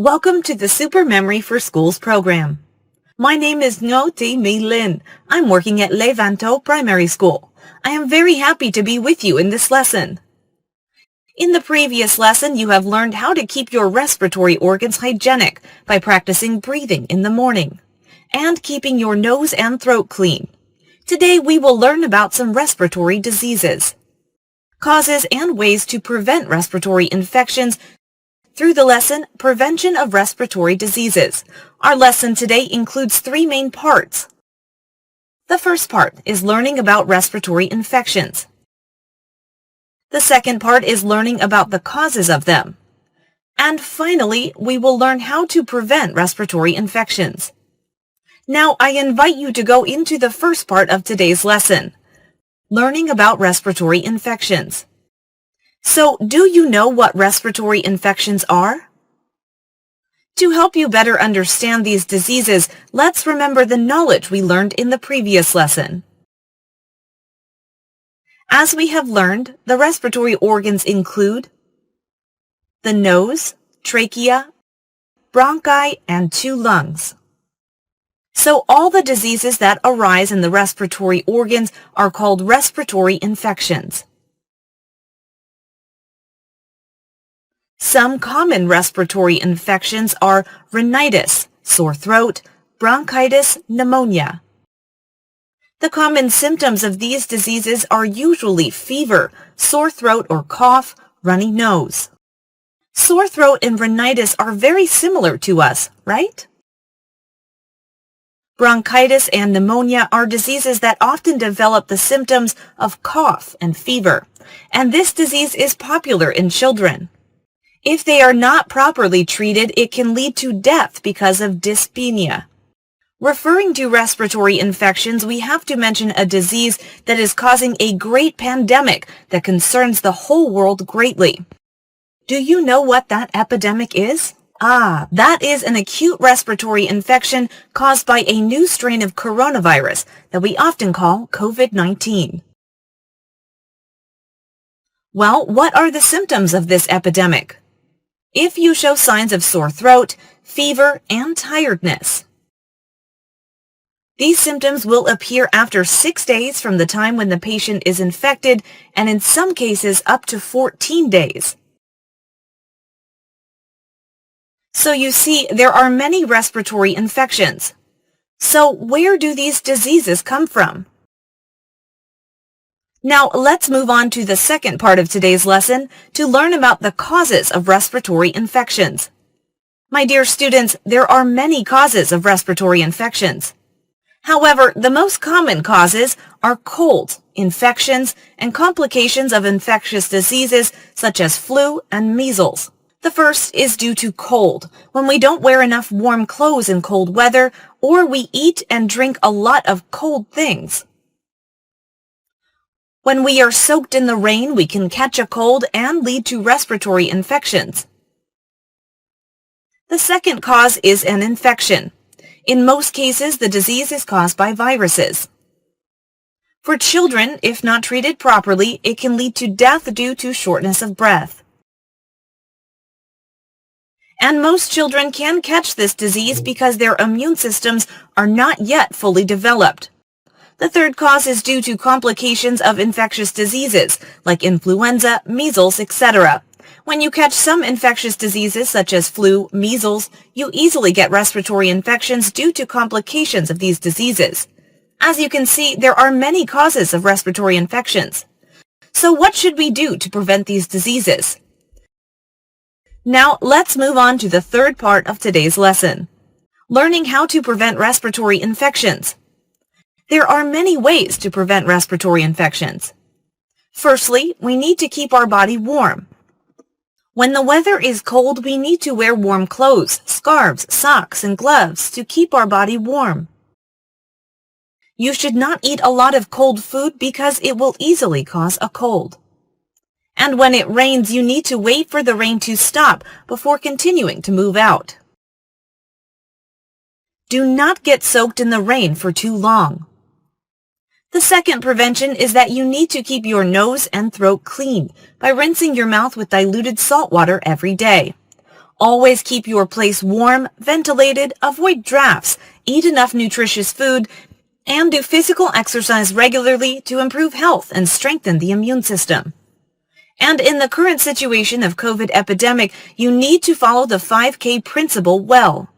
Welcome to the Super Memory for Schools program. My name is Ngo Thi My Linh. I'm working at Levanto Primary School. I am very happy to be with you in this lesson. In the previous lesson, you have learned how to keep your respiratory organs hygienic by practicing breathing in the morning and keeping your nose and throat clean. Today, we will learn about some respiratory diseases, causes and ways to prevent respiratory infections through the lesson, Prevention of Respiratory Diseases. Our lesson today includes three main parts. The first part is learning about respiratory infections. The second part is learning about the causes of them. And finally, we will learn how to prevent respiratory infections. Now, I invite you to go into the first part of today's lesson, learning about respiratory infections. So, do you know what respiratory infections are? To help you better understand these diseases, let's remember the knowledge we learned in the previous lesson. As we have learned, the respiratory organs include the nose, trachea, bronchi, and two lungs. So all the diseases that arise in the respiratory organs are called respiratory infections. Some common respiratory infections are rhinitis, sore throat, bronchitis, pneumonia. The common symptoms of these diseases are usually fever, sore throat or cough, runny nose. Sore throat and rhinitis are very similar to us, right? Bronchitis and pneumonia are diseases that often develop the symptoms of cough and fever, and this disease is popular in children. If they are not properly treated, it can lead to death because of dyspnea. Referring to respiratory infections, we have to mention a disease that is causing a great pandemic that concerns the whole world greatly. Do you know what that epidemic is? That is an acute respiratory infection caused by a new strain of coronavirus that we often call COVID-19. Well, what are the symptoms of this epidemic? If you show signs of sore throat, fever, and tiredness, these symptoms will appear after 6 days from the time when the patient is infected, and in some cases up to 14 days. So you see, there are many respiratory infections. So where do these diseases come from? Now let's move on to the second part of today's lesson to learn about the causes of respiratory infections. My dear students, there are many causes of respiratory infections. However, the most common causes are colds, infections, and complications of infectious diseases such as flu and measles. The first is due to cold, when we don't wear enough warm clothes in cold weather, or we eat and drink a lot of cold things. When we are soaked in the rain, we can catch a cold and lead to respiratory infections. The second cause is an infection. In most cases, the disease is caused by viruses. For children, if not treated properly, it can lead to death due to shortness of breath. And most children can catch this disease because their immune systems are not yet fully developed. The third cause is due to complications of infectious diseases, like influenza, measles, etc. When you catch some infectious diseases such as flu, measles, you easily get respiratory infections due to complications of these diseases. As you can see, there are many causes of respiratory infections. So what should we do to prevent these diseases? Now, let's move on to the third part of today's lesson, learning how to prevent respiratory infections. There are many ways to prevent respiratory infections. Firstly, we need to keep our body warm. When the weather is cold, we need to wear warm clothes, scarves, socks, and gloves to keep our body warm. You should not eat a lot of cold food because it will easily cause a cold. And when it rains, you need to wait for the rain to stop before continuing to move out. Do not get soaked in the rain for too long. The second prevention is that you need to keep your nose and throat clean by rinsing your mouth with diluted salt water every day. Always keep your place warm, ventilated, avoid drafts, eat enough nutritious food, and do physical exercise regularly to improve health and strengthen the immune system. And in the current situation of COVID epidemic, you need to follow the 5K principle well.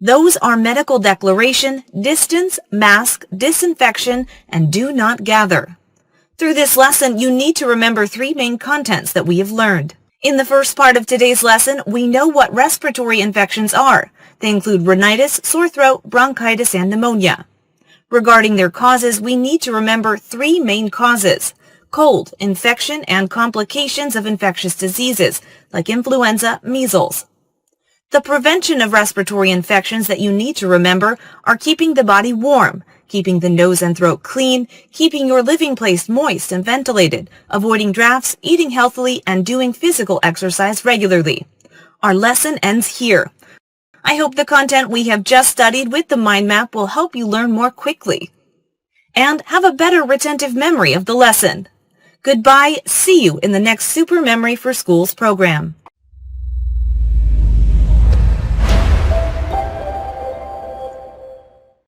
Those are medical declaration, distance, mask, disinfection, and do not gather. Through this lesson, you need to remember 3 main contents that we have learned. In the first part of today's lesson, we know what respiratory infections are. They include rhinitis, sore throat, bronchitis, and pneumonia. Regarding their causes, we need to remember 3 main causes: cold, infection, and complications of infectious diseases, like influenza, measles. The prevention of respiratory infections that you need to remember are keeping the body warm, keeping the nose and throat clean, keeping your living place moist and ventilated, avoiding drafts, eating healthily, and doing physical exercise regularly. Our lesson ends here. I hope the content we have just studied with the mind map will help you learn more quickly and have a better retentive memory of the lesson. Goodbye. See you in the next Super Memory for Schools program.